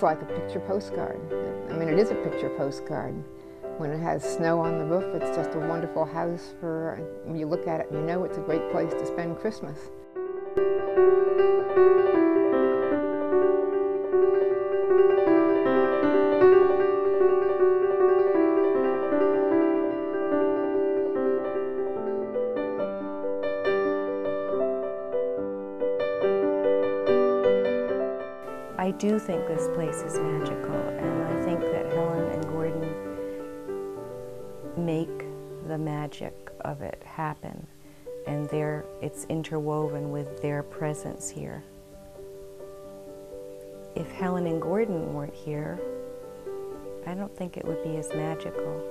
looks like a picture postcard. I mean, it is a picture postcard. When it has snow on the roof, it's just a wonderful house for, when you look at it, you know it's a great place to spend Christmas. I do think this place is magical, and I think that Helen and Gordon make the magic of it happen, and it's interwoven with their presence here. If Helen and Gordon weren't here, I don't think it would be as magical.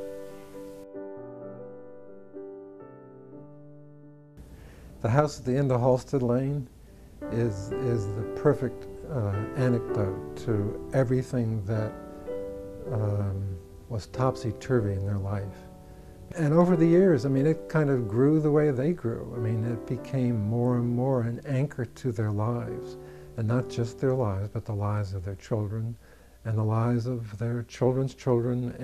The house at the end of Halstead Lane is the perfect anecdote to everything that was topsy-turvy in their life. And over the years, I mean, it kind of grew the way they grew. I mean, it became more and more an anchor to their lives, and not just their lives, but the lives of their children, and the lives of their children's children,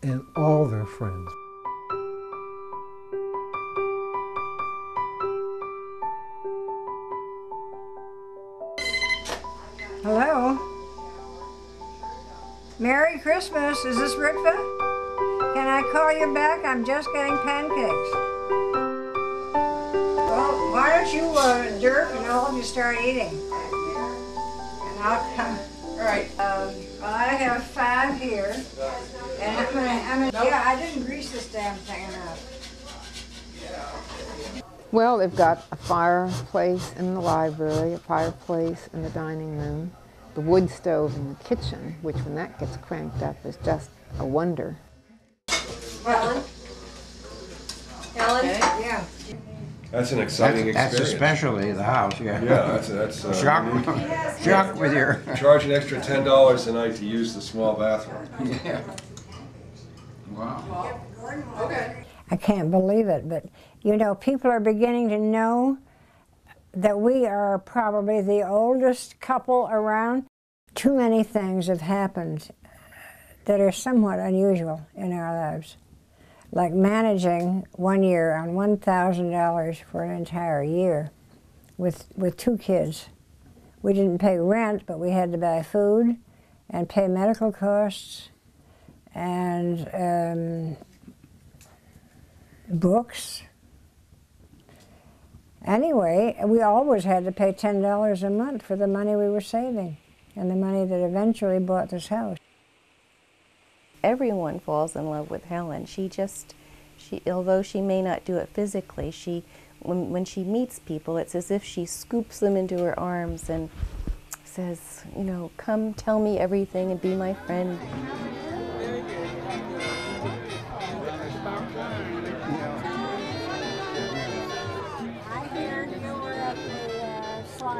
and all their friends. Hello? Merry Christmas. Is this Ritva? Can I call you back? I'm just getting pancakes. Well, why don't you, Dirk, and all of you start eating? And I'll come. All right. I have 5 here. And yeah, I didn't grease this damn thing enough. Well, they've got a fireplace in the library, a fireplace in the dining room, the wood stove in the kitchen, which when that gets cranked up is just a wonder. Helen? Helen? Okay. Yeah. That's an exciting experience. That's a specialty of the house, yeah. Yeah, that's Shock with your... Charge an extra $10 a night to use the small bathroom. Yeah. Wow. Okay. I can't believe it, but you know, people are beginning to know that we are probably the oldest couple around. Too many things have happened that are somewhat unusual in our lives. Like managing one year on $1,000 for an entire year with 2 kids. We didn't pay rent, but we had to buy food and pay medical costs and books. Anyway, we always had to pay $10 a month for the money we were saving and the money that eventually bought this house. Everyone falls in love with Helen. Although she may not do it physically, when she meets people, it's as if she scoops them into her arms and says, you know, come tell me everything and be my friend.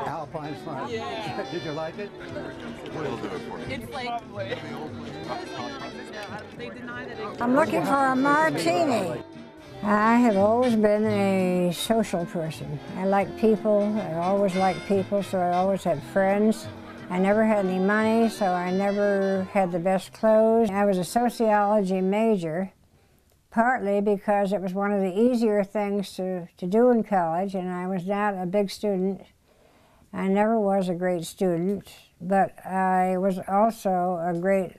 Alpine slide. Yeah. Did you like it? It's like they deny that it. I'm looking for a martini. I have always been a social person. I like people. I always liked people, so I always had friends. I never had any money, so I never had the best clothes. I was a sociology major, partly because it was one of the easier things to do in college, and I was not a big student. I never was a great student, but I was also a great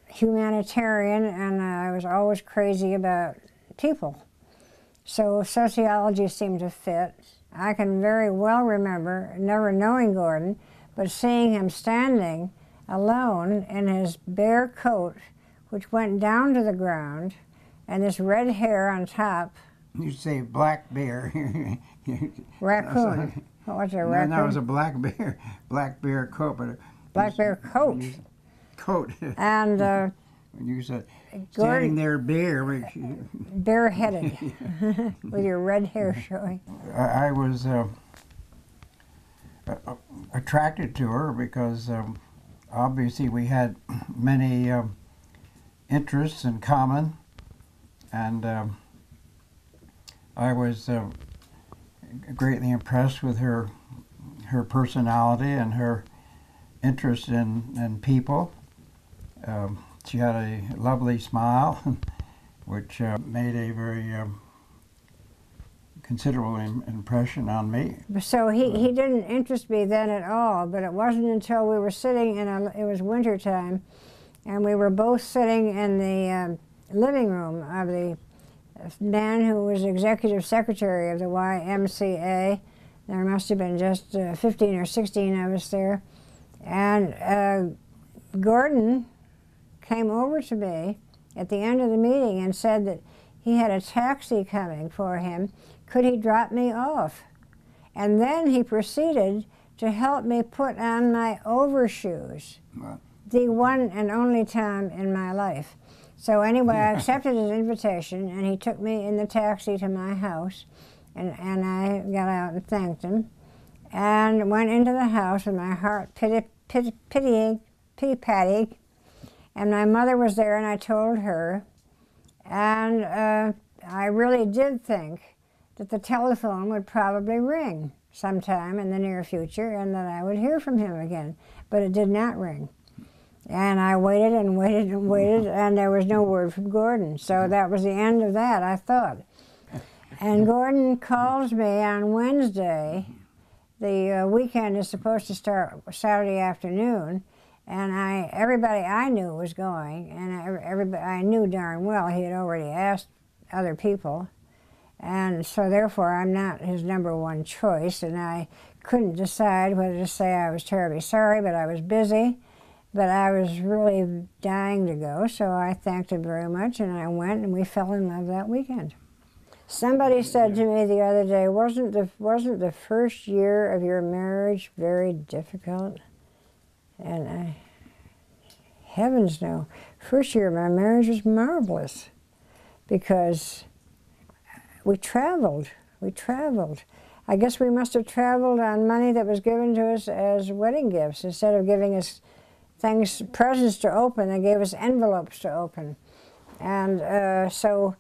humanitarian, and I was always crazy about people. So sociology seemed to fit. I can very well remember never knowing Gordon, but seeing him standing alone in his bare coat, which went down to the ground, and this red hair on top. You say black bear. Raccoon. What was it, a raccoon? No, it was a black bear coat. But black bear coat. Coat. And when you said standing Gordon, there bare. bareheaded, with your red hair showing. I was attracted to her because obviously we had many interests in common, and I was greatly impressed with her personality and her interest in people. She had a lovely smile, which made a very considerable impression on me. So he didn't interest me then at all, but it wasn't until we were sitting it was winter time, and we were both sitting in the living room of the man who was executive secretary of the YMCA. There must have been just 15 or 16 of us there. And Gordon came over to me at the end of the meeting and said that he had a taxi coming for him. Could he drop me off? And then he proceeded to help me put on my overshoes. What? The one and only time in my life. So anyway, I accepted his invitation, and he took me in the taxi to my house, and I got out and thanked him, and went into the house with my heart pity-patting, and my mother was there, and I told her, and I really did think that the telephone would probably ring sometime in the near future, and that I would hear from him again, but it did not ring. And I waited and waited and waited, and there was no word from Gordon. So that was the end of that, I thought. And Gordon calls me on Wednesday. The weekend is supposed to start Saturday afternoon, and everybody I knew was going, and I knew darn well he had already asked other people. And so therefore I'm not his number one choice, and I couldn't decide whether to say I was terribly sorry, but I was busy. But I was really dying to go, so I thanked him very much, and I went, and we fell in love that weekend. Somebody said to me the other day, wasn't the first year of your marriage very difficult? And heavens no. First year of my marriage was marvelous, because we traveled. I guess we must have traveled on money that was given to us as wedding gifts. Instead of giving us presents to open, they gave us envelopes to open. And so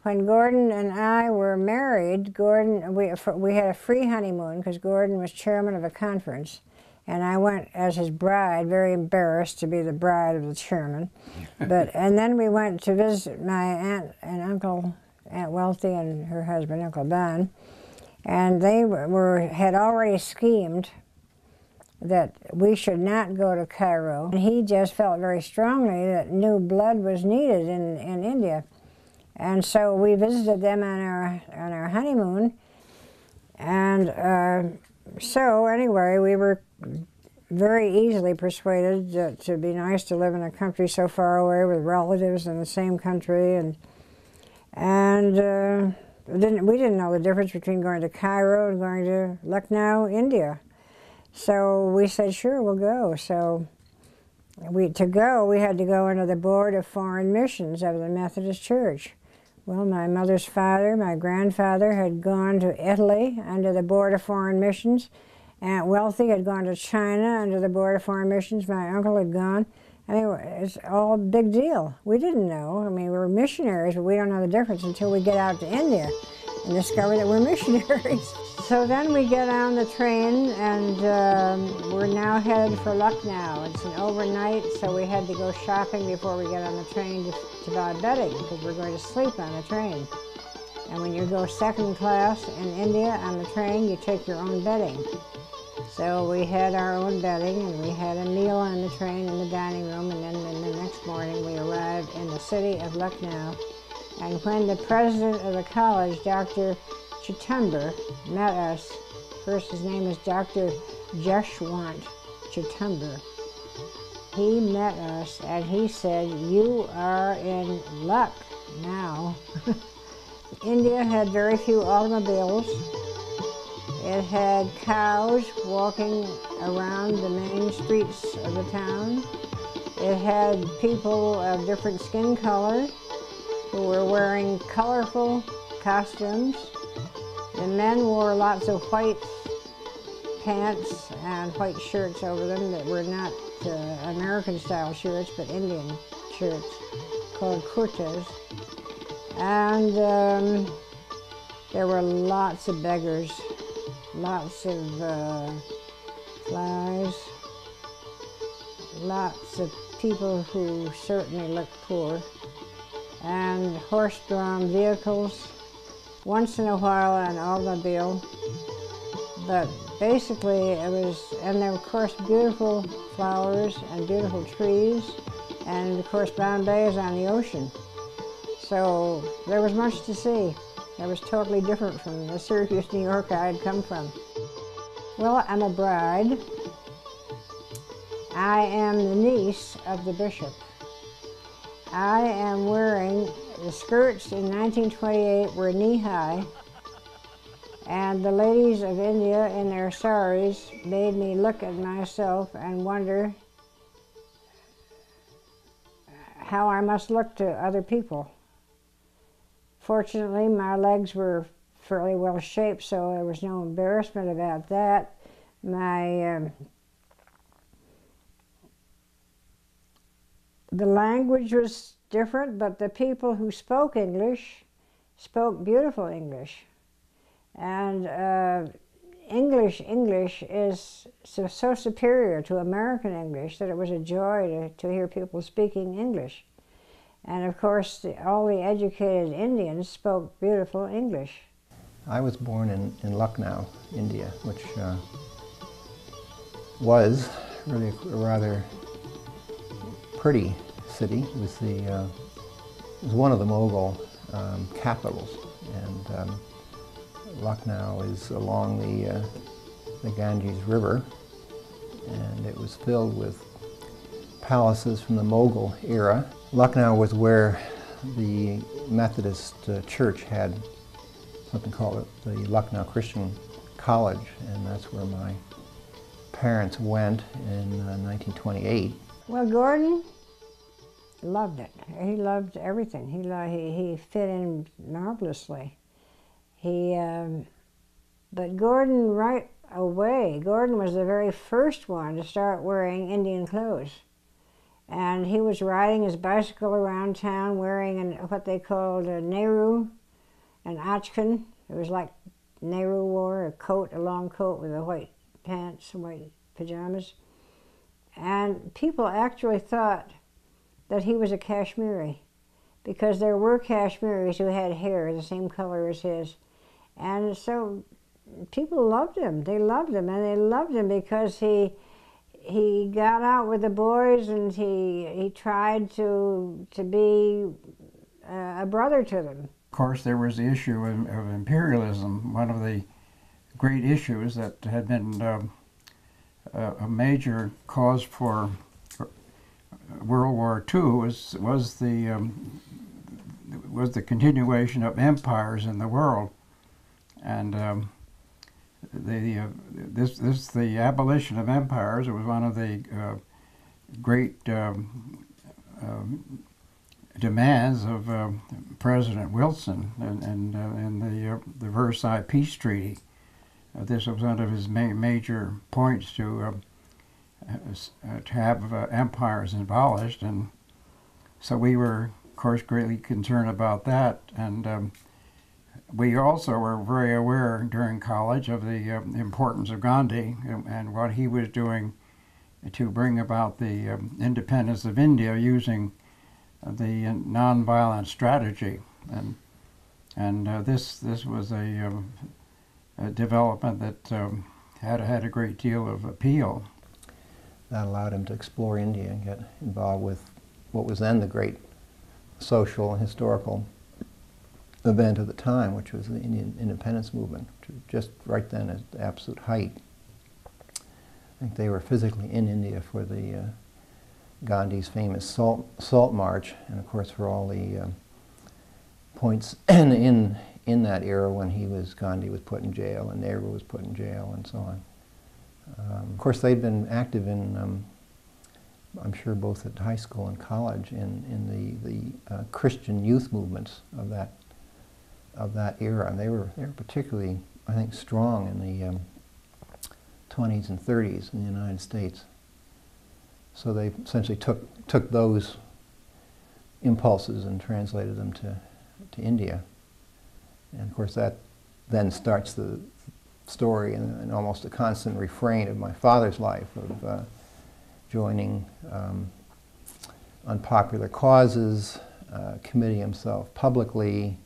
when Gordon and I were married, we had a free honeymoon because Gordon was chairman of a conference, and I went as his bride, very embarrassed to be the bride of the chairman. And then we went to visit my aunt and uncle, Aunt Wealthy and her husband, Uncle Don, and they had already schemed that we should not go to Cairo. And he just felt very strongly that new blood was needed in India. And so we visited them on our honeymoon. And so anyway, we were very easily persuaded to be nice to live in a country so far away with relatives in the same country. And we didn't know the difference between going to Cairo and going to Lucknow, India. So we said, sure, we'll go. So to go, we had to go into the Board of Foreign Missions of the Methodist Church. Well, my mother's father, my grandfather, had gone to Italy under the Board of Foreign Missions. Aunt Wealthy had gone to China under the Board of Foreign Missions. My uncle had gone. I mean, it's all a big deal. We didn't know. I mean, we're missionaries, but we don't know the difference until we get out to India and discover that we're missionaries. So then we get on the train, and we're now headed for Lucknow. It's an overnight, so we had to go shopping before we get on the train to buy bedding, because we're going to sleep on the train. And when you go second class in India on the train, you take your own bedding. So we had our own bedding, and we had a meal on the train in the dining room, and then the next morning we arrived in the city of Lucknow. And when the president of the college, Dr. Chitamber, met us, first his name is Dr. Jeshwant Chitamber, he met us and he said, "You are in luck now." India had very few automobiles. It had cows walking around the main streets of the town. It had people of different skin color who were wearing colorful costumes. The men wore lots of white pants and white shirts over them that were not American-style shirts, but Indian shirts called kurtas. And there were lots of beggars, lots of flies, lots of people who certainly looked poor, and horse-drawn vehicles, once in a while an automobile, but basically it was, and there were of course beautiful flowers and beautiful trees, and of course Bombay is on the ocean. So there was much to see. It was totally different from the Syracuse, New York I had come from. Well, I'm a bride. I am the niece of the bishop. I am wearing, the skirts in 1928 were knee-high, and the ladies of India in their saris made me look at myself and wonder how I must look to other people. Fortunately, my legs were fairly well shaped, so there was no embarrassment about that. The language was different, but the people who spoke English spoke beautiful English. And English is so superior to American English that it was a joy to hear people speaking English. And of course, all the educated Indians spoke beautiful English. I was born in Lucknow, India, which was really a rather pretty city. It was one of the Mughal capitals, and Lucknow is along the Ganges River, and it was filled with palaces from the Mughal era. Lucknow was where the Methodist Church had something called the Lucknow Christian College, and that's where my parents went in 1928. Well, Gordon loved it. He loved everything. He fit in marvelously. But Gordon, right away, Gordon was the very first one to start wearing Indian clothes. And he was riding his bicycle around town wearing what they called a Nehru, an achkan. It was like Nehru wore, a long coat with the white pants and white pajamas. And people actually thought that he was a Kashmiri, because there were Kashmiris who had hair the same color as his. And so people loved him. They loved him, and they loved him because he got out with the boys, and he tried to be a brother to them. Of course, there was the issue of imperialism. One of the great issues that had been a major cause for World War II was the continuation of empires in the world, and the abolition of empires. It was one of the great demands of President Wilson and the Versailles Peace Treaty. This was one of his major points to have empires abolished, and so we were, of course, greatly concerned about that. And we also were very aware during college of the importance of Gandhi and what he was doing to bring about the independence of India using the nonviolent strategy, and this was a development that had a great deal of appeal. That allowed him to explore India and get involved with what was then the great social and historical event of the time, which was the Indian independence movement, which was just right then at the absolute height. I think they were physically in India for the Gandhi's famous Salt March, and of course for all the points in that era when Gandhi was put in jail and Nehru was put in jail and so on. Of course, they'd been active in, I'm sure, both at high school and college in the Christian youth movements of that era, and they were particularly, I think, strong in the 20s and 30s in the United States. So they essentially took those impulses and translated them to India, and of course that then starts the story and almost a constant refrain of my father's life of joining unpopular causes, committing himself publicly,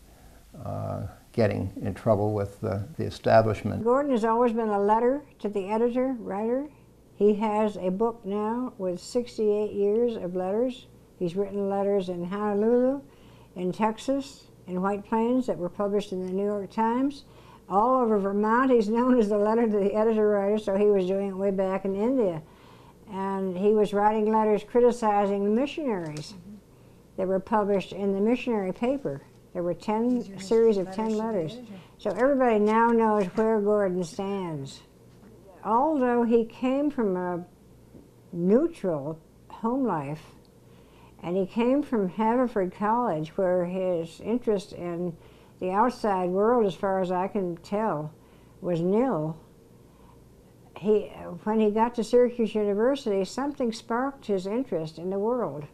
getting in trouble with the establishment. Gordon has always been a letter to the editor, writer. He has a book now with 68 years of letters. He's written letters in Honolulu, in Texas, in White Plains that were published in the New York Times. All over Vermont, he's known as the letter to the editor-writer, so he was doing it way back in India. And he was writing letters criticizing the missionaries that were published in the missionary paper. There were a series of 10 letters. So everybody now knows where Gordon stands. Although he came from a neutral home life, and he came from Haverford College, where his interest in the outside world, as far as I can tell, was nil. When he got to Syracuse University, something sparked his interest in the world.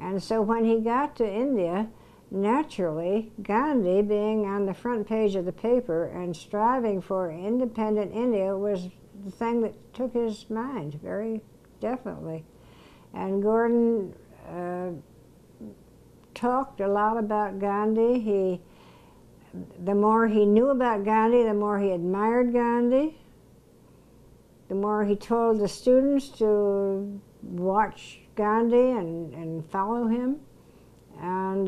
And so when he got to India, naturally, Gandhi, being on the front page of the paper and striving for independent India, was the thing that took his mind, very definitely. And Gordon talked a lot about Gandhi. The more he knew about Gandhi, the more he admired Gandhi. The more he told the students to watch Gandhi and follow him. And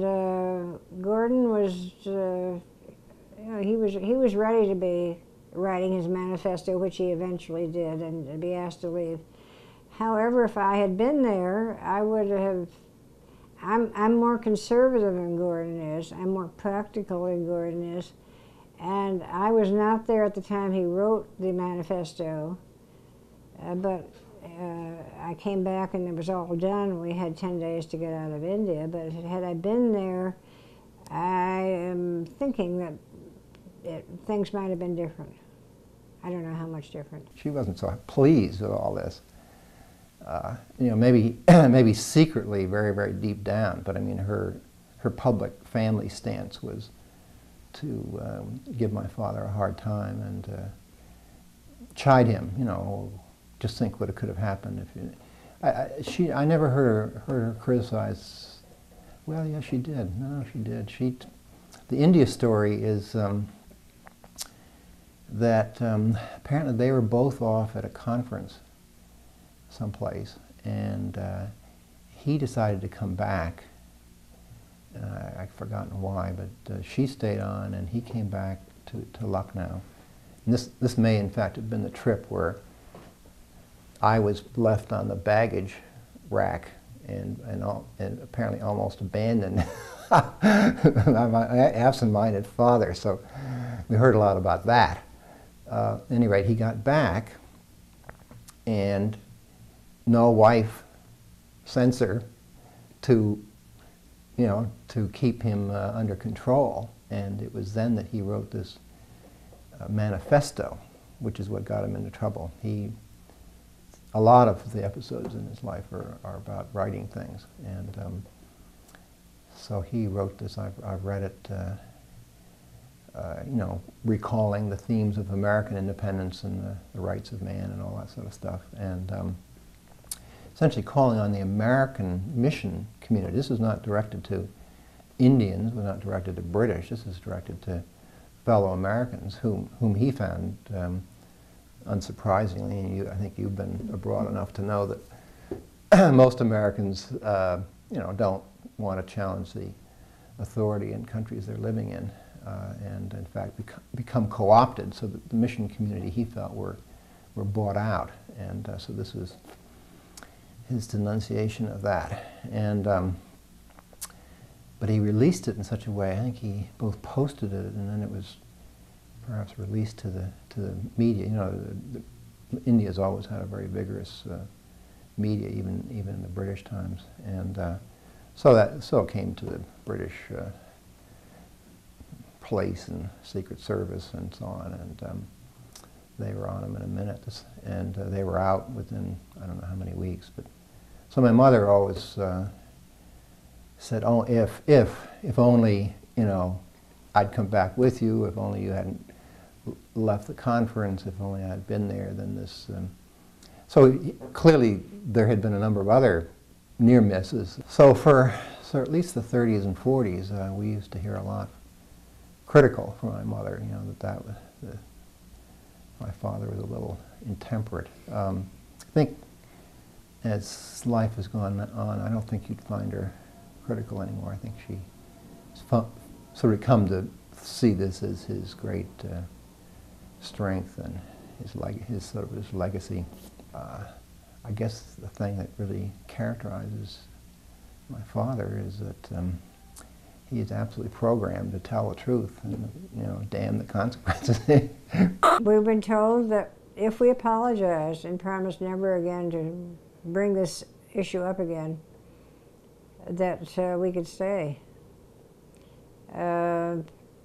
Gordon was, he was ready to be writing his manifesto, which he eventually did, and be asked to leave. However, if I had been there, I would have. I'm more conservative than Gordon is. I'm more practical than Gordon is, and I was not there at the time he wrote the manifesto. But I came back and it was all done. We had 10 days to get out of India, but had I been there, I am thinking that things might have been different. I don't know how much different. She wasn't so pleased with all this. You know, maybe secretly, very, very deep down, but I mean, her public family stance was to give my father a hard time and chide him, you know, just think what could have happened if you. I never heard her criticize. Well, yeah, she did. No, she did. The India story is that apparently they were both off at a conference someplace, and he decided to come back. I've forgotten why, but she stayed on, and he came back to Lucknow. And this may, in fact, have been the trip where I was left on the baggage rack and apparently almost abandoned by my absent-minded father. So we heard a lot about that. At any rate, he got back, and no wife censor to, you know, to keep him under control. And it was then that he wrote this manifesto, which is what got him into trouble. A lot of the episodes in his life are about writing things, and so he wrote this. I've read it, you know, recalling the themes of American independence and the rights of man and all that sort of stuff, and essentially calling on the American mission community. This is not directed to Indians, it was not directed to British. This is directed to fellow Americans whom he found, unsurprisingly, and I think you've been abroad enough to know that most Americans, you know, don't want to challenge the authority in countries they're living in, and in fact become co-opted, so that the mission community, he felt, were bought out, and so this was his denunciation of that. And but he released it in such a way, I think he both posted it and then it was perhaps released to the media. You know, India's always had a very vigorous media, even in the British times, and so it came to the British police and Secret Service and so on, and they were on him in a minute, and they were out within I don't know how many weeks. But so my mother always said, "Oh, if only, you know, I'd come back with you. If only you hadn't left the conference. If only I'd been there, then this So clearly there had been a number of other near misses. So at least the 30s and 40s, we used to hear a lot critical from my mother, you know, my father was a little intemperate. I think as life has gone on, I don't think you'd find her critical anymore. I think she's sort of come to see this as his great strength and his legacy. I guess the thing that really characterizes my father is that he is absolutely programmed to tell the truth and, you know, damn the consequences. We've been told that if we apologize and promise never again to bring this issue up again, that we could stay.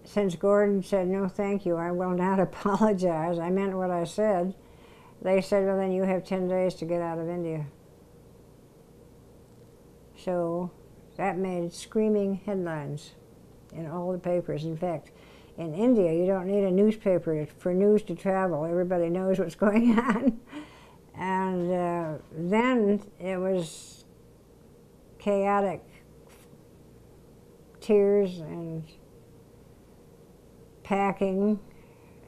Since Gordon said, no thank you, I will not apologize, I meant what I said, they said, well then you have 10 days to get out of India. So that made screaming headlines in all the papers. In fact, in India you don't need a newspaper for news to travel. Everybody knows what's going on. And then it was chaotic, tears and packing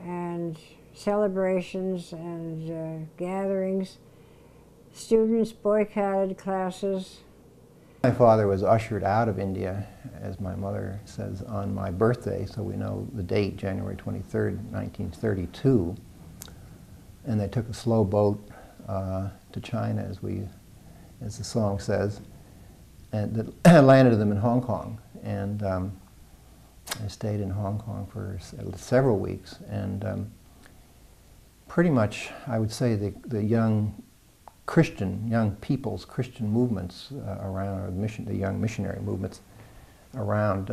and celebrations and gatherings. Students boycotted classes. My father was ushered out of India, as my mother says, on my birthday, so we know the date, January 23rd, 1932. And they took a slow boat to China, as the song says, and that landed them in Hong Kong. And I stayed in Hong Kong for several weeks, and pretty much, I would say, the young people's Christian movements around, or the young missionary movements around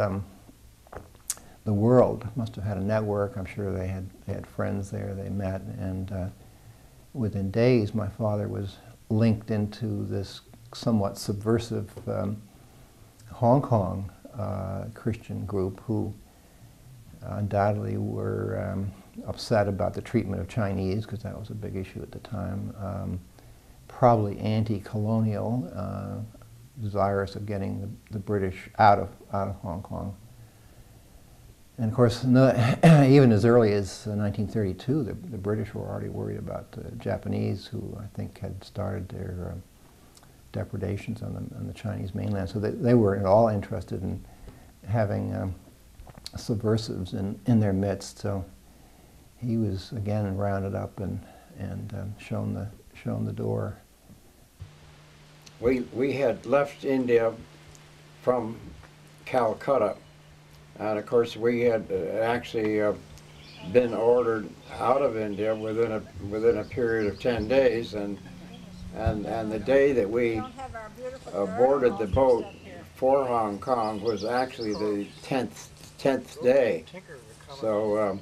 the world must have had a network. I'm sure they had friends there, they met, and within days my father was linked into this somewhat subversive Hong Kong Christian group who undoubtedly were upset about the treatment of Chinese, because that was a big issue at the time. Probably anti-colonial, desirous of getting the British out of Hong Kong. And of course, even as early as 1932, the British were already worried about the Japanese, who I think had started their depredations on the Chinese mainland. So they weren't at all interested in having subversives in their midst. So he was again rounded up and shown the door. We had left India from Calcutta, and of course we had actually been ordered out of India within a period of 10 days, and the day that we boarded the boat for Hong Kong was actually the 10th day. So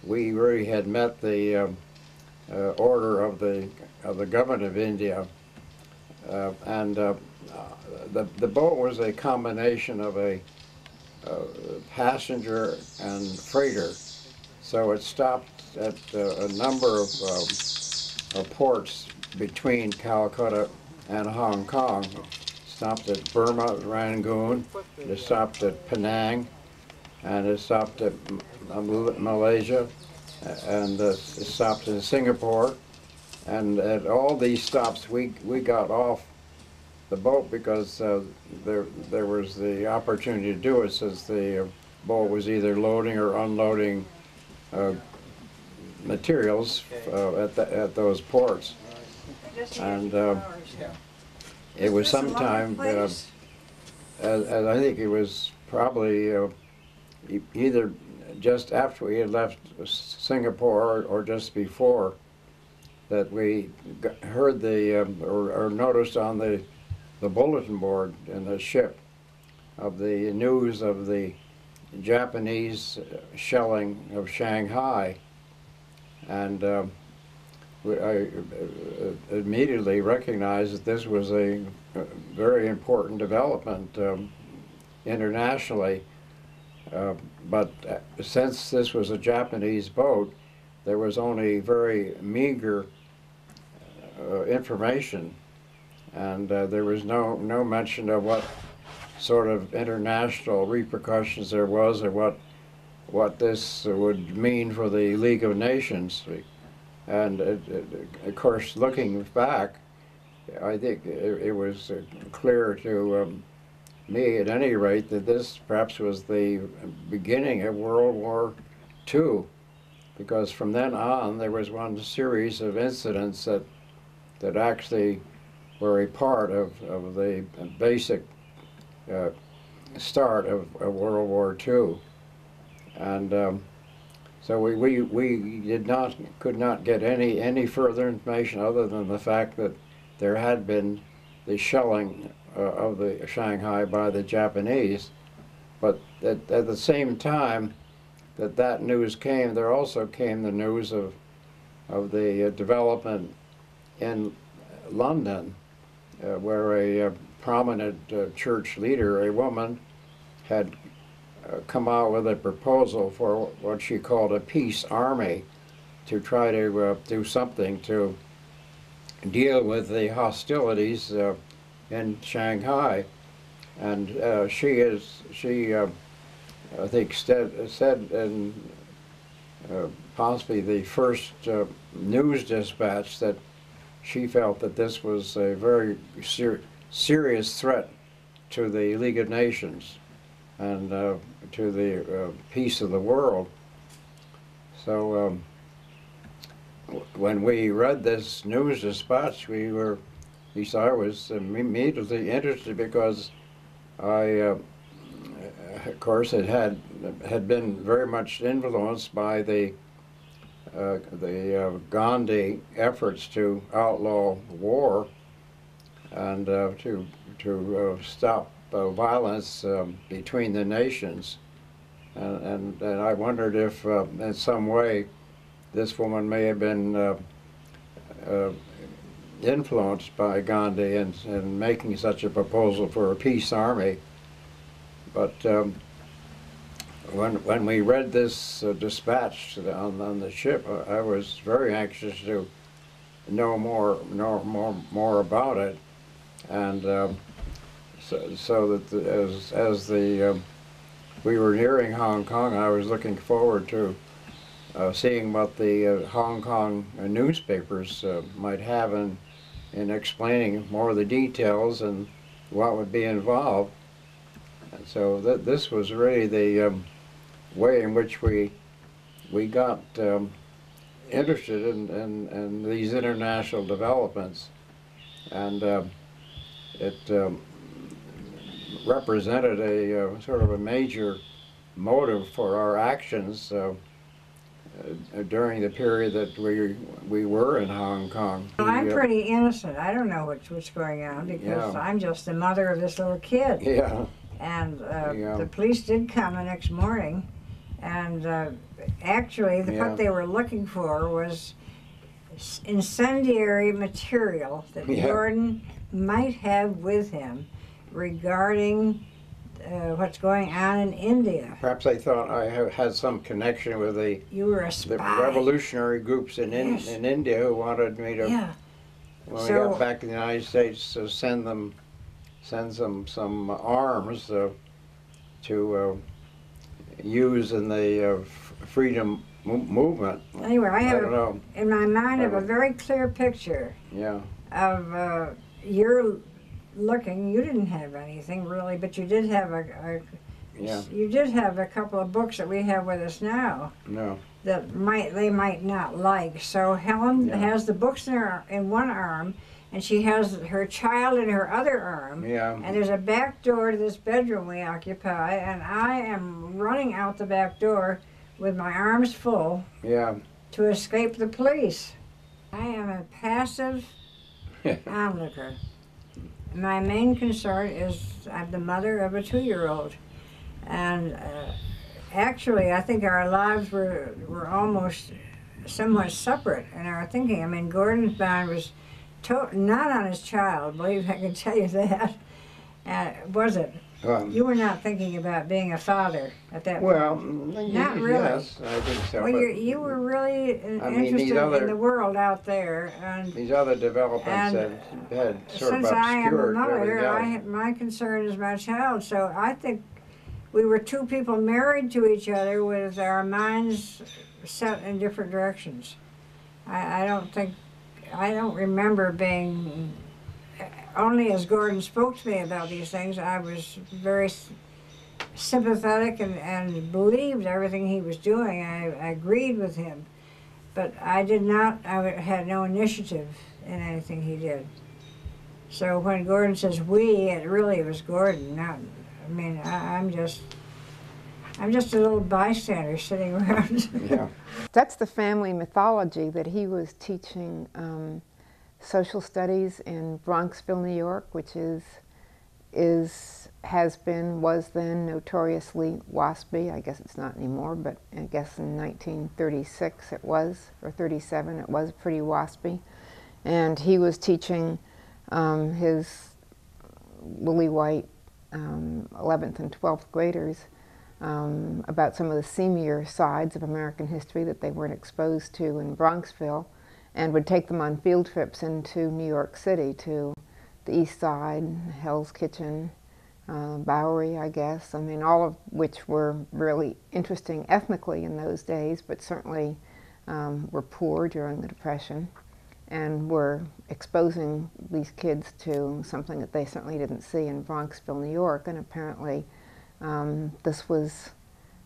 we really had met the order of the government of India, and the boat was a combination of a passenger and freighter. So it stopped at a number of ports between Calcutta and Hong Kong. It stopped at Burma, Rangoon, it stopped at Penang, and it stopped at Malaysia, and it stopped in Singapore. And at all these stops, we got off the boat because there was the opportunity to do it, since the boat was either loading or unloading materials at those ports. And it was sometime, as I think it was probably either just after we had left Singapore or just before, that we heard or noticed on the bulletin board in the ship of the news of the Japanese shelling of Shanghai. And I immediately recognized that this was a very important development internationally. But since this was a Japanese boat, there was only very meager information, and there was no mention of what sort of international repercussions there was, or what this would mean for the League of Nations. And of course, looking back, I think it was clear to me, at any rate, that this perhaps was the beginning of World War II, because from then on there was one series of incidents that actually were a part of the basic start of World War II. And so we could not get any further information other than the fact that there had been the shelling of the Shanghai by the Japanese. But at the same time that news came, there also came the news of the development in London, where a prominent church leader, a woman, had come out with a proposal for what she called a peace army, to try to do something to deal with the hostilities in Shanghai. And she I think said in possibly the first news dispatch that she felt that this was a very serious threat to the League of Nations and to the peace of the world. So when we read this news dispatch, I was immediately interested, because I, of course, had been very much influenced by the Gandhi efforts to outlaw war and to stop violence between the nations, and I wondered if in some way this woman may have been influenced by Gandhi in making such a proposal for a peace army. But when we read this dispatch on the ship, I was very anxious to know more about it, and so that as we were nearing Hong Kong, I was looking forward to seeing what the Hong Kong newspapers might have in explaining more of the details and what would be involved. And so this was really the way in which we got interested in these international developments, and it represented a sort of a major motive for our actions during the period that we were in Hong Kong. Well, I'm pretty innocent. I don't know what's going on, because I'm just the mother of this little kid. Yeah. And the police did come the next morning, and actually what they were looking for was incendiary material that Gordon might have with him regarding what's going on in India. Perhaps they thought I had some connection with the revolutionary groups in India who wanted me to, when we got back to the United States, to send some arms to use in the freedom movement. Anyway, I have in my mind a very clear picture of your looking. You didn't have anything really, but you did have you did have a couple of books that we have with us now. No. That they might not like. So Helen has the books in one arm, and she has her child in her other arm. Yeah. And there's a back door to this bedroom we occupy, and I am running out the back door with my arms full to escape the police. I am a passive onlooker. My main concern is I'm the mother of a 2-year-old. And actually, I think our lives were almost somewhat separate in our thinking. I mean, Gordon's mind was not on his child, believe I can tell you that. Was it? You were not thinking about being a father at that Well, point. Not really. yes, I think so. Well, but you were really I mean, these interested other- in the world out there, and these other developments have had sort of since I am a obscured everything mother, else. my concern is my child. So I think we were two people married to each other with our minds set in different directions. I don't remember being, only as Gordon spoke to me about these things, I was very sympathetic and believed everything he was doing. I agreed with him, but I had no initiative in anything he did. So when Gordon says we, it really was Gordon, not, I mean, I'm just a little bystander sitting around. Yeah. That's the family mythology that he was teaching social studies in Bronxville, New York, which was then notoriously WASPy. I guess it's not anymore, but I guess in 1936 it was, or 37, it was pretty WASPy. And he was teaching his lily white 11th and 12th graders about some of the seamier sides of American history that they weren't exposed to in Bronxville, and would take them on field trips into New York City, to the East Side, Hell's Kitchen, Bowery, I guess. I mean, all of which were really interesting ethnically in those days, but certainly were poor during the Depression, and were exposing these kids to something that they certainly didn't see in Bronxville, New York. And apparently this was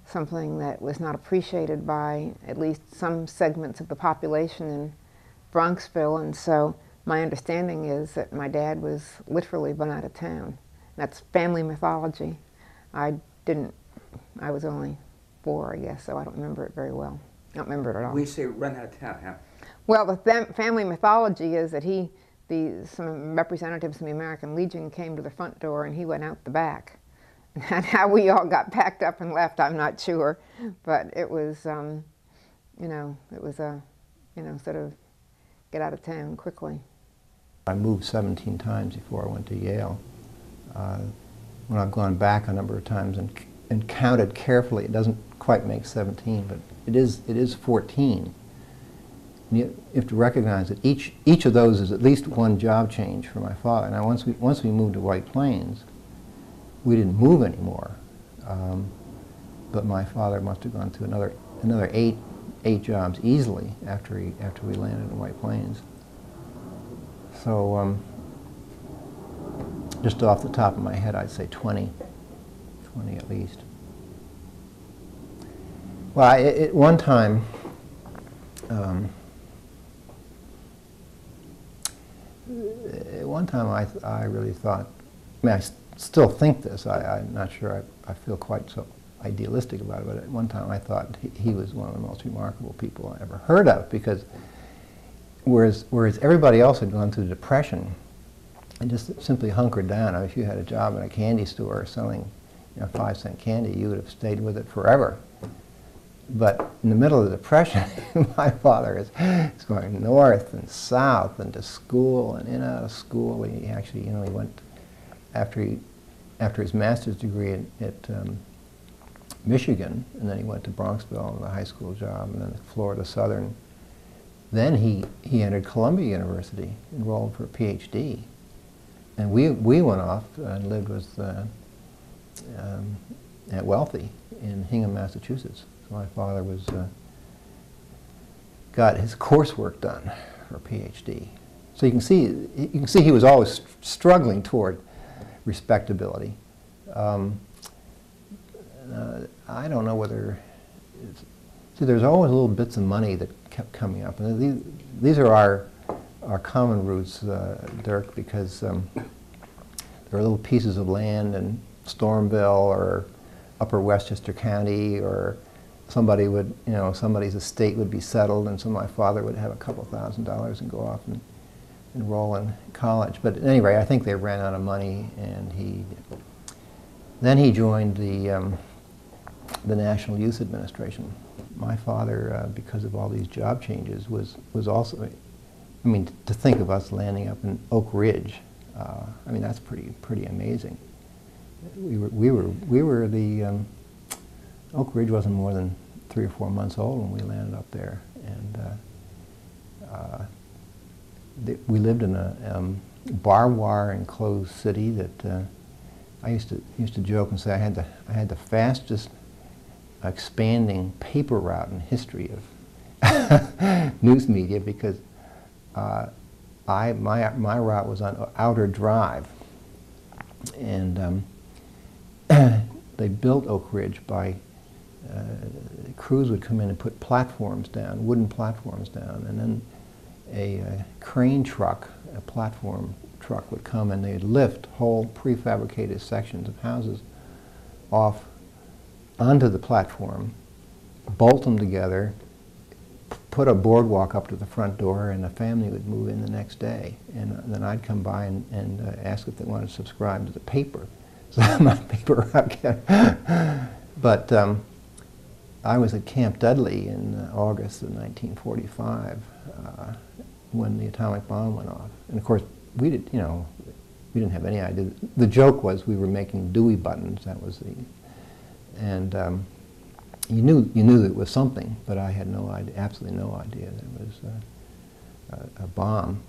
something that was not appreciated by at least some segments of the population in Bronxville. And so my understanding is that my dad was literally run out of town. That's family mythology. I was only 4, I guess, so I don't remember it very well. I don't remember it at all. We say run out of town, huh? Well, the family mythology is that some representatives from the American Legion came to the front door and he went out the back. And how we all got packed up and left, I'm not sure. But it was, it was a, sort of get out of town quickly. I moved 17 times before I went to Yale. When I've gone back a number of times and counted carefully, it doesn't quite make 17, but it is 14. And you have to recognize that each of those is at least one job change for my father. Now, once we moved to White Plains, we didn't move anymore. But my father must have gone through another eight jobs easily after we landed in White Plains. So just off the top of my head, I'd say 20 at least. Well, at one time, I really thought, I mean, I still think this, I'm not sure I feel quite so idealistic about it, but at one time I thought he was one of the most remarkable people I ever heard of, because whereas everybody else had gone through the Depression and just simply hunkered down. If you had a job in a candy store selling 5-cent candy, you would have stayed with it forever. But in the middle of the Depression, my father is going north and south and to school and in and out of school. He actually, he went after his master's degree at Michigan, and then he went to Bronxville and a high school job, and then Florida Southern. Then he entered Columbia University, enrolled for a PhD, and we went off and lived with at Wealthy in Hingham, Massachusetts. So my father got his coursework done for a PhD. So you can see he was always struggling toward respectability. I don't know whether there's always little bits of money that kept coming up, and these are our common roots, Dirk, because there are little pieces of land in Stormville or Upper Westchester County, or somebody's estate would be settled, and so my father would have a couple $1,000s and go off and enroll in college. But at any rate, I think they ran out of money, and then he joined the National Youth Administration. My father, because of all these job changes, was also, I mean, to think of us landing up in Oak Ridge, I mean, that's pretty amazing. we were the Oak Ridge wasn't more than 3 or 4 months old when we landed up there, and we lived in a barbed wire enclosed city that I used to joke and say I had the fastest expanding paper route in history of news media, because my route was on Outer Drive, and they built Oak Ridge by crews would come in and put platforms down, wooden platforms down, and then a crane truck, a platform truck would come and they'd lift whole prefabricated sections of houses off onto the platform, bolt them together, put a boardwalk up to the front door, and the family would move in the next day. And then I'd come by and ask if they wanted to subscribe to the paper. So I'm not a paper route. But I was at Camp Dudley in August of 1945 when the atomic bomb went off. And of course, we didn't have any idea. The joke was we were making Dewey buttons. That was the, and you knew that it was something, but I had no idea, absolutely no idea that it was a bomb.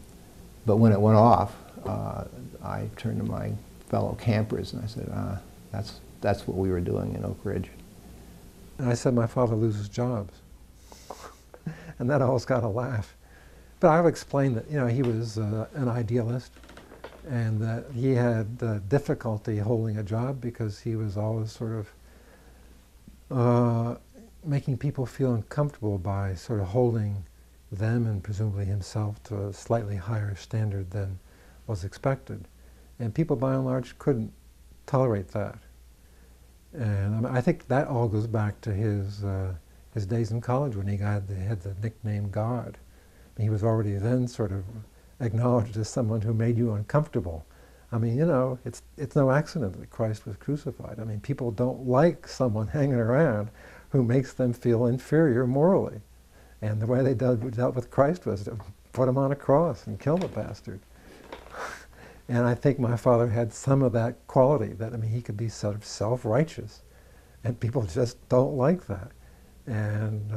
But when it went off, I turned to my fellow campers and I said, that's what we were doing in Oak Ridge. And I said my father loses jobs. And that always got a laugh. But I've explained that, he was an idealist, and that he had difficulty holding a job because he was always sort of making people feel uncomfortable by sort of holding them and presumably himself to a slightly higher standard than was expected. And people by and large couldn't tolerate that. And I think that all goes back to his days in college when he had the nickname God. He was already then sort of acknowledged as someone who made you uncomfortable. I mean, it's no accident that Christ was crucified. I mean, people don't like someone hanging around who makes them feel inferior morally. And the way they dealt with Christ was to put him on a cross and kill the bastard. And I think my father had some of that quality, that, he could be sort of self-righteous, and people just don't like that. And,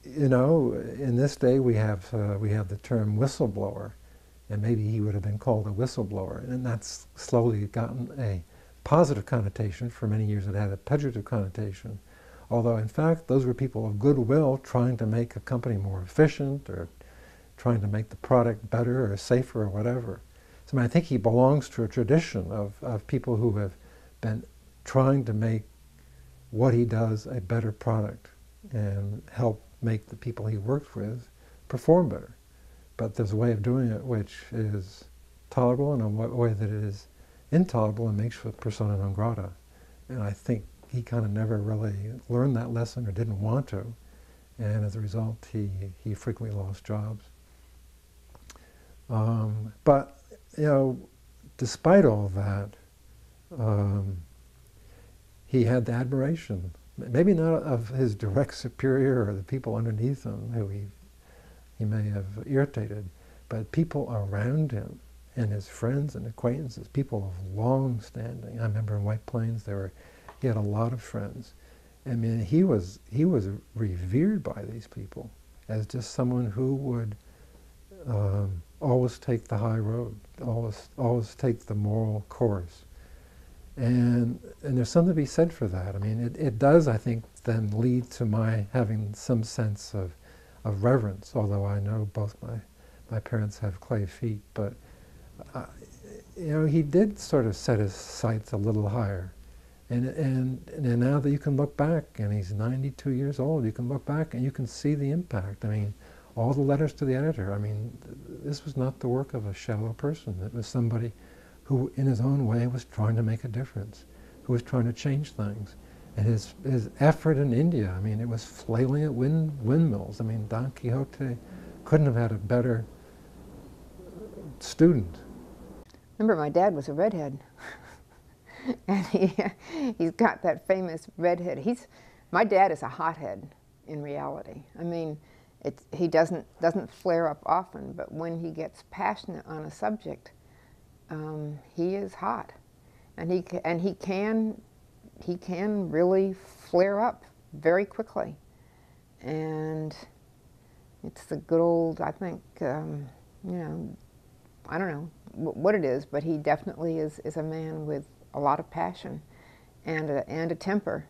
in this day we have the term whistleblower, and maybe he would have been called a whistleblower, and that's slowly gotten a positive connotation. For many years it had a pejorative connotation, although in fact those were people of goodwill trying to make a company more efficient, or trying to make the product better or safer or whatever. So I think he belongs to a tradition of people who have been trying to make what he does a better product and help make the people he works with perform better. But there's a way of doing it which is tolerable, and a way that it is intolerable and makes for persona non grata. And I think he kind of never really learned that lesson, or didn't want to. And as a result, he frequently lost jobs. But despite all that, he had the admiration, maybe not of his direct superior or the people underneath him who he may have irritated, but people around him, and his friends and acquaintances, people of long standing. I remember in White Plains he had a lot of friends. He was revered by these people as just someone who would always take the high road, always take the moral course. And there's something to be said for that. It does, I think, then lead to my having some sense of reverence, although I know both my parents have clay feet, but he did sort of set his sights a little higher. And now that you can look back, and he's 92 years old, you can look back and you can see the impact. All the letters to the editor, this was not the work of a shallow person. It was somebody who, in his own way, was trying to make a difference, who was trying to change things. And his effort in India, it was flailing at windmills. Don Quixote couldn't have had a better student. Remember, my dad was a redhead. And he's got that famous redhead. My dad is a hothead in reality. He doesn't flare up often, but when he gets passionate on a subject, he is hot. and he can really flare up very quickly, and it's the good old, I think, you know, I don't know what it is, but he definitely is a man with a lot of passion and a temper,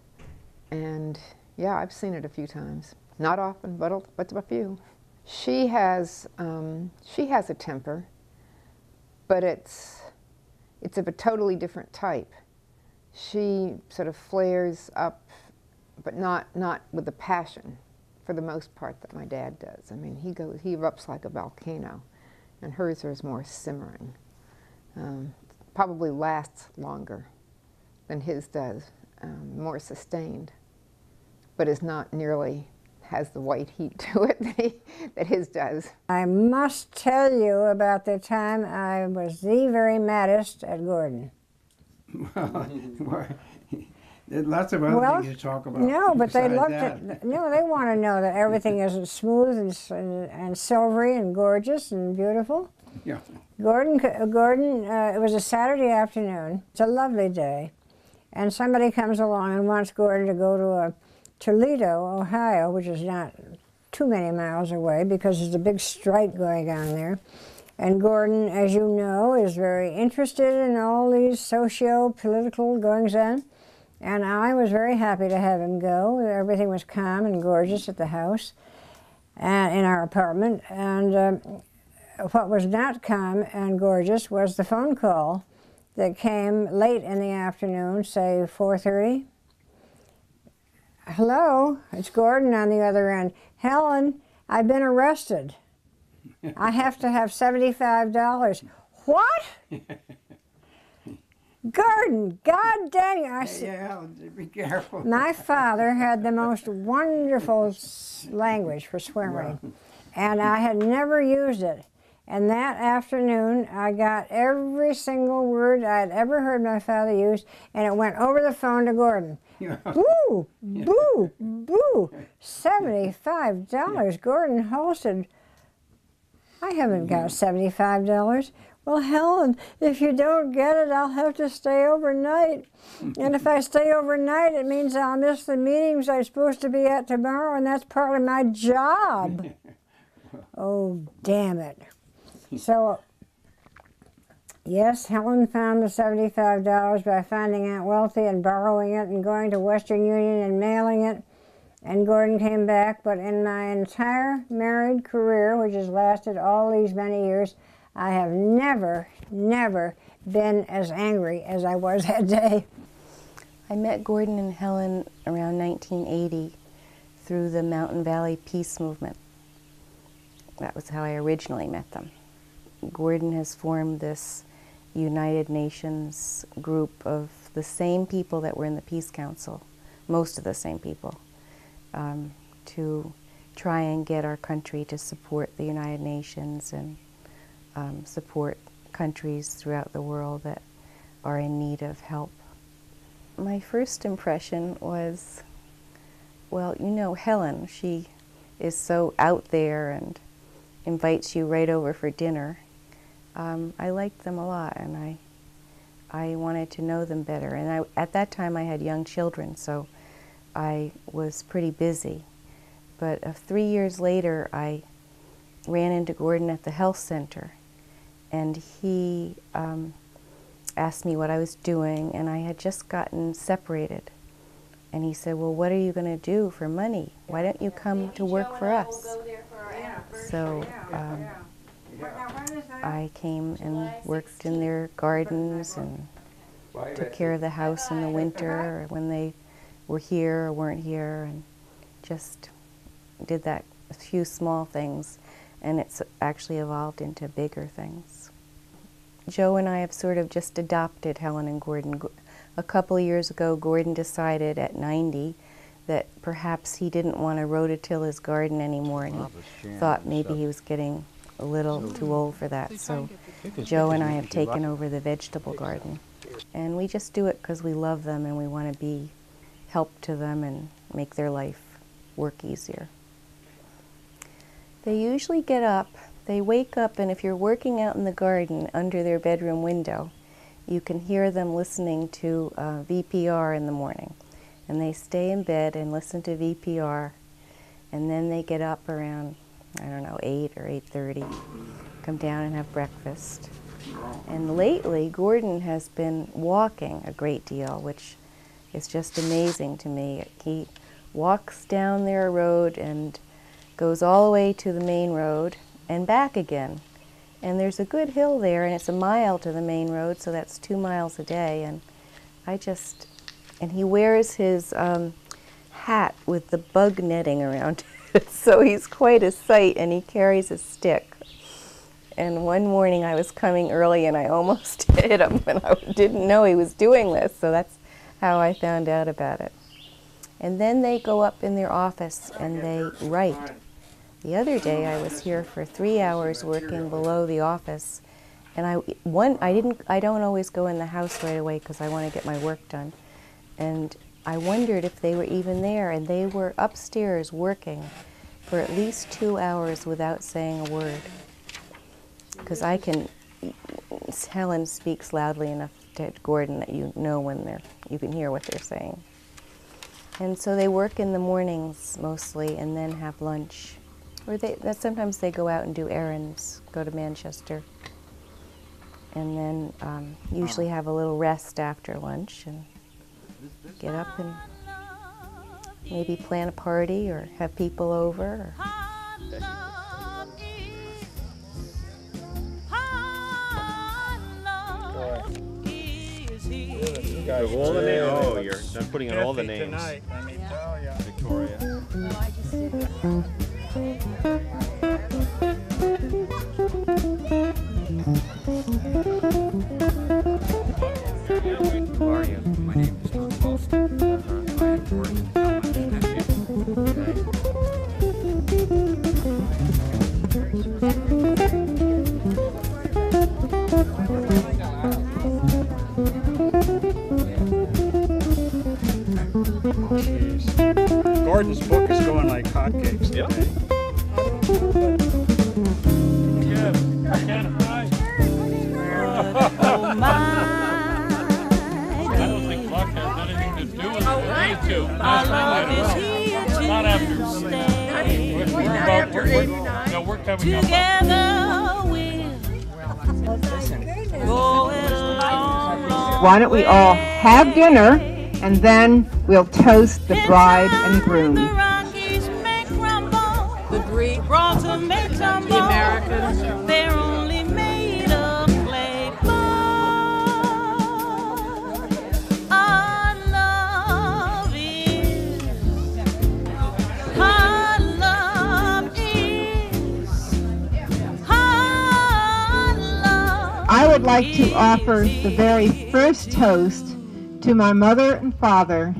and yeah, I've seen it a few times. Not often, but a few. She has a temper, but it's of a totally different type. She sort of flares up, but not with the passion, for the most part, that my dad does. I mean, he erupts like a volcano, and hers is more simmering. Probably lasts longer than his does, more sustained, but is not nearly, has the white heat to it that his does. I must tell you about the time I was the very maddest at Gordon. There's lots of other things to talk about. No, but they besides looked that. at, no, they want to know that everything isn't smooth and silvery and gorgeous and beautiful. Yeah. Gordon, it was a Saturday afternoon. It's a lovely day. And somebody comes along and wants Gordon to go to Toledo, Ohio, which is not too many miles away because there's a big strike going on there. And Gordon, as you know, is very interested in all these socio-political goings-on. And I was very happy to have him go. Everything was calm and gorgeous at the house and in our apartment. And what was not calm and gorgeous was the phone call that came late in the afternoon, say 4:30. Hello, it's Gordon on the other end. Helen, I've been arrested. I have to have $75. What? Gordon, God dang it. I said, Yeah, be careful. my father had the most wonderful language for swearing, and I had never used it. And that afternoon, I got every single word I'd ever heard my father use, and it went over the phone to Gordon. Boo, boo, boo, $75. Gordon Halstead, I haven't got $75. Well, Helen, if you don't get it, I'll have to stay overnight. And if I stay overnight, it means I'll miss the meetings I'm supposed to be at tomorrow, and that's part of my job. Oh, damn it. So, yes, Helen found the $75 by finding Aunt Wealthy and borrowing it and going to Western Union and mailing it. And Gordon came back, but in my entire married career, which has lasted all these many years, I have never been as angry as I was that day. I met Gordon and Helen around 1980 through the Mountain Valley Peace Movement. That was how I originally met them. Gordon has formed this United Nations group of the same people that were in the Peace Council, most of the same people, to try and get our country to support the United Nations and support countries throughout the world that are in need of help. My first impression was, well, you know, Helen, she is so out there and invites you right over for dinner. I liked them a lot, and I wanted to know them better. And at that time I had young children, so I was pretty busy. But 3 years later, I ran into Gordon at the health center, and he asked me what I was doing, and I had just gotten separated. And he said, well, what are you going to do for money? Why don't you come to work for us? So I came and worked in their gardens and took care of the house in the winter when they were here or weren't here, and just did that, a few small things, and it's actually evolved into bigger things. Joe and I have sort of just adopted Helen and Gordon. A couple of years ago, Gordon decided at 90 that perhaps he didn't want to rototill his garden anymore, and he thought maybe he was getting a little too old for that. So Joe and I have taken over the vegetable garden. And we just do it because we love them and we want to be help to them and make their life work easier. They usually get up, they wake up, and if you're working out in the garden under their bedroom window, you can hear them listening to VPR in the morning. And they stay in bed and listen to VPR, and then they get up around, I don't know, 8 or 8:30, come down and have breakfast. And lately, Gordon has been walking a great deal, which is just amazing to me. He walks down their road and goes all the way to the main road and back again. And there's a good hill there, and it's a mile to the main road, so that's 2 miles a day. And and he wears his hat with the bug netting around it, so he's quite a sight, and he carries a stick. And one morning I was coming early and I almost hit him, and I didn't know he was doing this, so that's how I found out about it. And then they go up in their office and they write. The other day I was here for 3 hours working below the office, and I don't always go in the house right away because I want to get my work done. And I wondered if they were even there, and they were upstairs working for at least 2 hours without saying a word. Because Helen speaks loudly enough to Gordon that you know when you can hear what they're saying. And so they work in the mornings mostly, and then have lunch. Or sometimes they go out and do errands, go to Manchester, and then usually have a little rest after lunch and get up and maybe plan a party or have people over. Oh, you're not putting on all the names. Tonight, let me tell ya. Victoria. Who are you? My name is Dirck Halstead. I am Gordon Gordon's book is going like hotcakes today. I don't think luck has anything to do with it. We need to. Not after. We're coming up. Why don't we all have dinner, and then we'll toast the bride and groom. The Greek brought to make tumble. The Americans, they're only made of clay. Our love is. Our love is. Our love. I would like to offer the very first toast to my mother and father,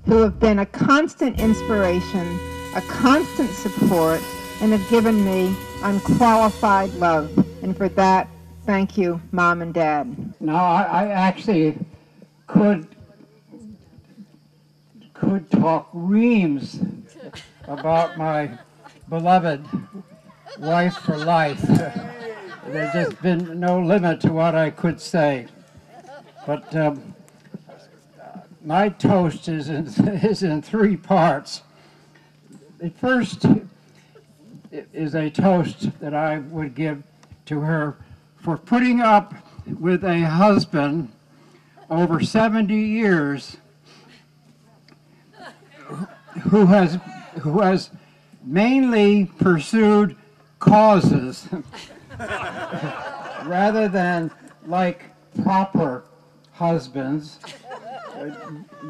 who have been a constant inspiration, a constant support, and have given me unqualified love. And for that, thank you, Mom and Dad. Now, I actually could talk reams about my beloved wife for life. There's just been no limit to what I could say. But my toast is in 3 parts. The first is a toast that I would give to her for putting up with a husband over 70 years who has mainly pursued causes rather than like proper husbands,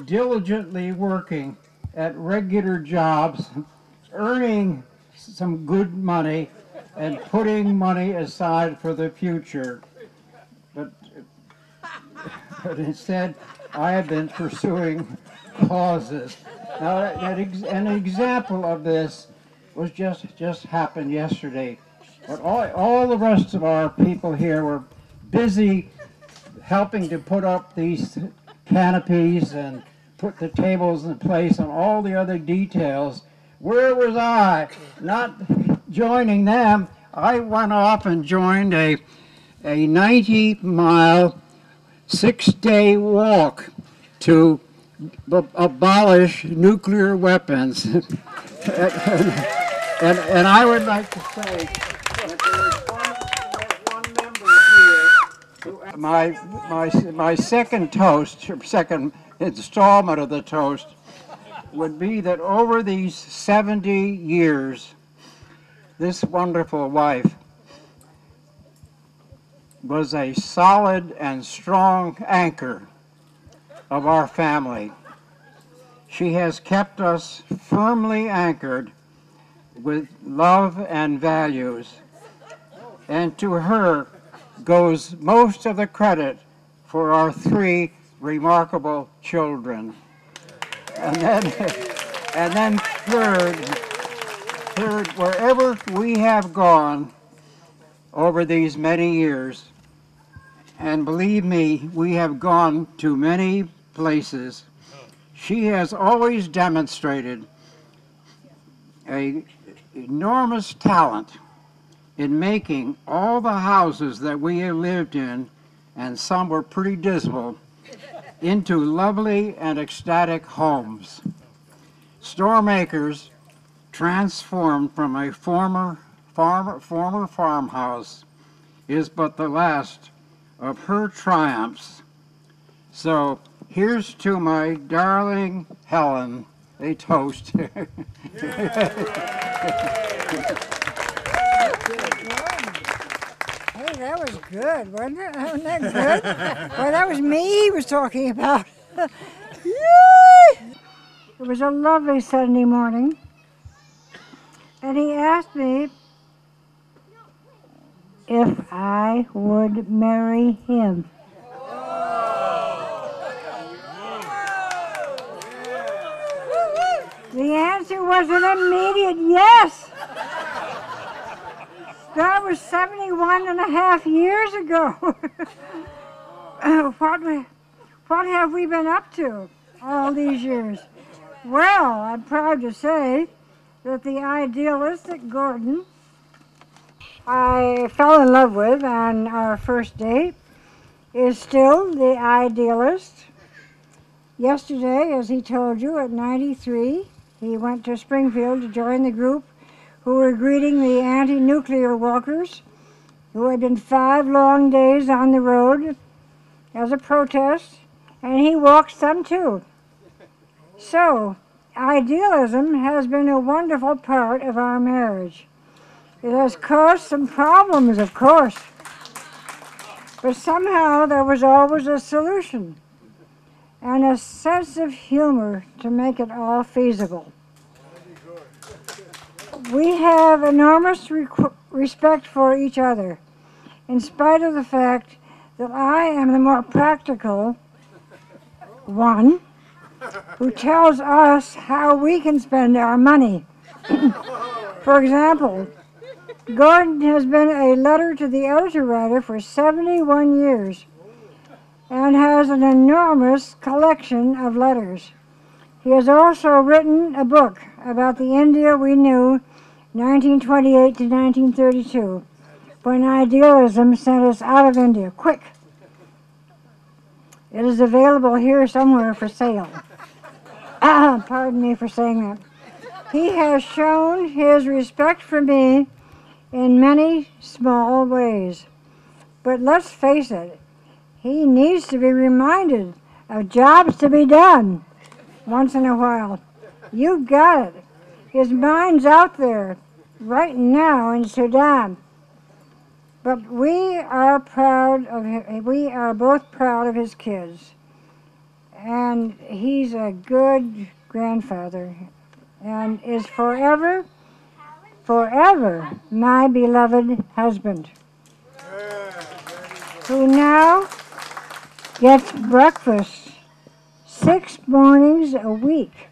diligently working at regular jobs, earning some good money, and putting money aside for the future. But instead, I have been pursuing causes. Now, an example of this was just happened yesterday. But all the rest of our people here were busy helping to put up these canopies and put the tables in place and all the other details. Where was I? Not joining them. I went off and joined a 90-mile 6-day walk to abolish nuclear weapons. and I would like to say that there is one member here. My second toast, or second installment of the toast, would be that over these 70 years, this wonderful wife was a solid and strong anchor of our family. She has kept us firmly anchored with love and values, and to her goes most of the credit for our 3 remarkable children. And then third, wherever we have gone over these many years, and believe me, we have gone to many places, she has always demonstrated an enormous talent in making all the houses that we have lived in, and some were pretty dismal, into lovely and ecstatic homes. Store makers transformed from a former farmhouse is but the last of her triumphs. So here's to my darling Helen, a toast. Hey, that was good, wasn't it? Wasn't that good? Well, that was me he was talking about. It was a lovely Sunday morning, and he asked me if I would marry him. The answer was an immediate yes. That was 71 and a half years ago. What have we been up to all these years? Well, I'm proud to say that the idealistic Gordon I fell in love with on our first date is still the idealist. Yesterday, as he told you, at 93, he went to Springfield to join the group who were greeting the anti-nuclear walkers who had been 5 long days on the road as a protest, and he walked some too. So, idealism has been a wonderful part of our marriage. It has caused some problems, of course, but somehow there was always a solution and a sense of humor to make it all feasible. We have enormous respect for each other, in spite of the fact that I am the more practical one who tells us how we can spend our money. For example, Gordon has been a letter to the editor writer for 71 years and has an enormous collection of letters. He has also written a book about the India we knew 1928 to 1932, when idealism sent us out of India. Quick! It is available here somewhere for sale. Pardon me for saying that. He has shown his respect for me in many small ways. But let's face it, he needs to be reminded of jobs to be done once in a while. You got it. His mind's out there right now in Sudan. But we are proud of him. We are both proud of his kids. And he's a good grandfather and is forever, forever my beloved husband, who now gets breakfast 6 mornings a week.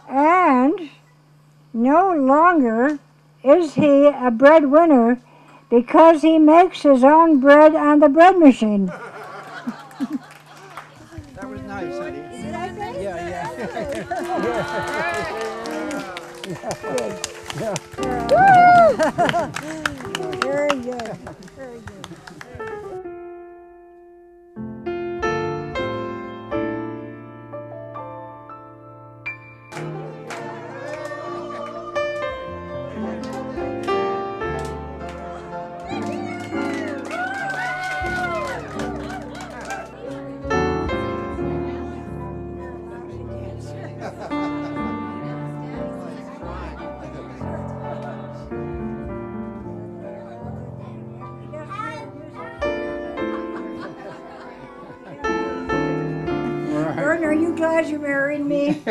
And no longer is he a breadwinner because he makes his own bread on the bread machine. That was nice, honey. Did I say? Yeah. Very good. Very good. glad you married me.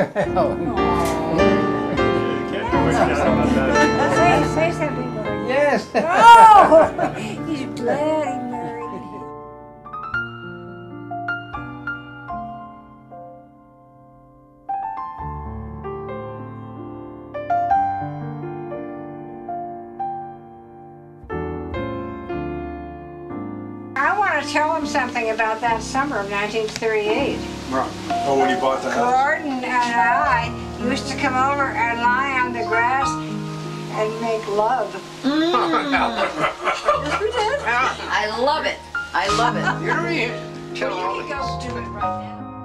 Say something, Gordon. Yes. Oh, he's glad he married me. I want to tell him something about that summer of 1938. Right. Oh, when you bought the house? Gordon and I used to come over and lie on the grass and make love. Yes, we did. I love it. I love it. What do you think I'll do it right now?